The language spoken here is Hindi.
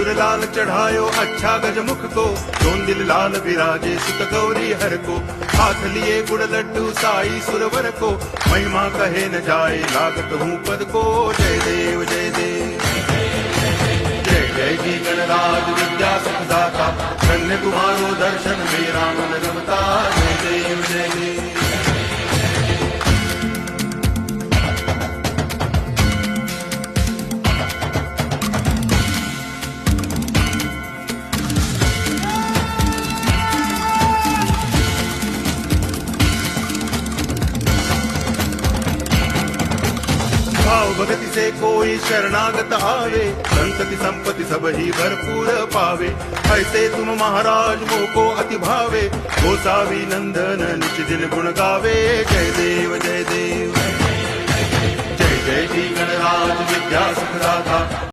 सिंदूर लाल चढ़ायो अच्छा गजमुख को, दोन दिल लाल विराजे सुत गौरी हर को। हाथ लिए गुड़ लड्डू साई सुरवर को, महिमा कहे न जाए लागत हूँ पद को। जय देव जय देव जय जय जी गणराज विद्या सुखदाता, धन्य तुम्हारो दर्शन मेरा मन रमता। जय देव जय देव। भाव भगति से कोई शरणागत आवे, संतति संपत्ति सब ही भरपूर पावे। ऐसे तुम महाराज मोको अति भावे, गोसावी नंदन निच दिन गुण गावे। जय देव जय देव जय जय जी गणराज विद्या सुखदाता।